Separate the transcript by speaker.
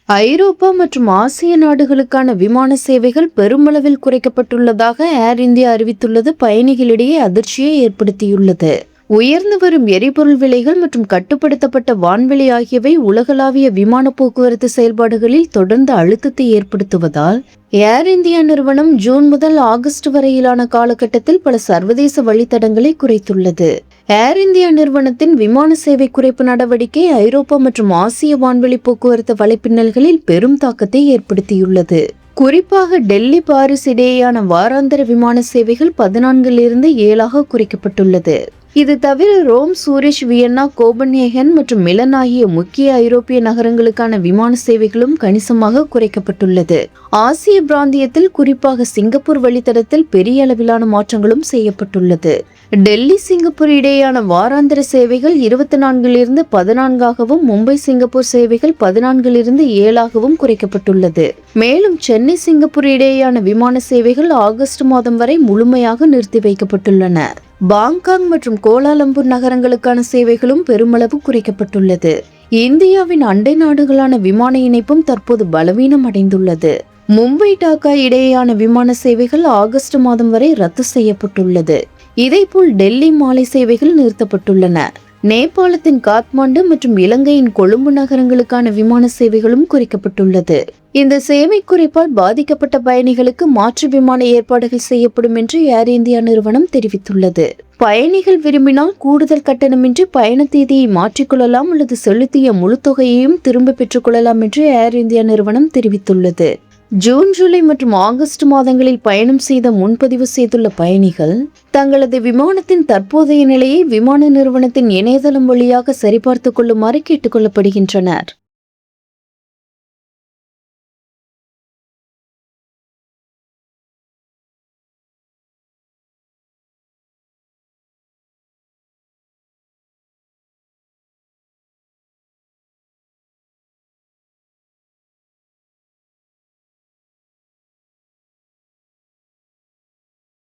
Speaker 1: ஐரோப்பா மற்றும் ஆசிய நாடுகளுக்கான விமான சேவைகள் பெருமளவில் குறைக்கப்பட்டுள்ளதாக ஏர் இந்தியா அறிவித்துள்ளது பயணிகளிடையே அதிர்ச்சியை ஏற்படுத்தியுள்ளது. உயர்ந்து வரும் எரிபொருள் விலைகள் மற்றும் கட்டுப்படுத்தப்பட்ட வான்வெளி ஆகியவை உலகளாவிய விமான போக்குவரத்து செயல்பாடுகளில் தொடர்ந்து அழுத்தத்தை ஏற்படுத்துவதால் ஏர் இந்தியா நிறுவனம் ஜூன் முதல் ஆகஸ்ட் வரையிலான காலகட்டத்தில் பல சர்வதேச வழித்தடங்களை குறைத்துள்ளது. ஏர் இந்தியா நிறுவனத்தின் விமான சேவை குறைப்பு நடவடிக்கை ஐரோப்பா மற்றும் ஆசிய வான்வெளி போக்குவரத்து வலைப்பின்னல்களில் பெரும் தாக்கத்தை ஏற்படுத்தியுள்ளது. குறிப்பாக டெல்லி பாரிஸ் இடையேயான வாராந்திர விமான சேவைகள் 14 7 குறைக்கப்பட்டுள்ளது. இது தவிர ரோம், சூரிச், வியன்னா, கோபன்ஹேகன் மற்றும் மிலன் ஆகிய முக்கிய ஐரோப்பிய நகரங்களுக்கான விமான சேவைகளும் கணிசமாக குறைக்கப்பட்டுள்ளது. ஆசிய பிராந்தியத்தில் குறிப்பாக சிங்கப்பூர் வழித்தடத்தில் பெரிய அளவிலான மாற்றங்களும் செய்யப்பட்டுள்ளது. டெல்லி சிங்கப்பூர் இடையேயான வாராந்திர சேவைகள் 24 14 மும்பை சிங்கப்பூர் சேவைகள் 14 7 குறைக்கப்பட்டுள்ளது. மேலும் சென்னை சிங்கப்பூர் இடையேயான விமான சேவைகள் ஆகஸ்ட் மாதம் வரை முழுமையாக நிறுத்தி வைக்கப்பட்டுள்ளன. பாங்காக் மற்றும் கோலாலம்பூர் நகரங்களுக்கான சேவைகளும் பெருமளவு குறைக்கப்பட்டுள்ளது. இந்தியாவின் அண்டை நாடுகளான விமான இணைப்பும் தற்போது பலவீனம் அடைந்துள்ளது. மும்பை டாக்கா இடையேயான விமான சேவைகள் ஆகஸ்ட் மாதம் வரை ரத்து செய்யப்பட்டுள்ளது. இதேபோல் டெல்லி மாலை சேவைகள் நிறுத்தப்பட்டுள்ளன. நேபாளத்தின் காத்மாண்டு மற்றும் இலங்கையின் கொழும்பு நகரங்களுக்கான விமான சேவைகளும் குறைக்கப்பட்டுள்ளது. இந்த சேவை குறைப்பால் பாதிக்கப்பட்ட பயணிகளுக்கு மாற்று விமான ஏற்பாடுகள் செய்யப்படும் என்று ஏர் இந்தியா நிறுவனம் தெரிவித்துள்ளது. பயணிகள் விரும்பினால் கூடுதல் கட்டணமின்றி பயண தேதியை மாற்றிக்கொள்ளலாம் அல்லது செலுத்திய முழு தொகையையும் திரும்ப பெற்றுக் கொள்ளலாம் என்று ஏர் இந்தியா நிறுவனம் தெரிவித்துள்ளது. ஜூன், ஜூலை மற்றும் ஆகஸ்ட் மாதங்களில் பயணம் செய்த முன்பதிவு செய்துள்ள பயணிகள் தங்களது விமானத்தின் தற்போதைய நிலையை விமான நிறுவனத்தின் இணையதளம் வழியாக சரிபார்த்துக் கொள்ளுமாறு கேட்டுக் கொள்ளப்படுகின்றனர்.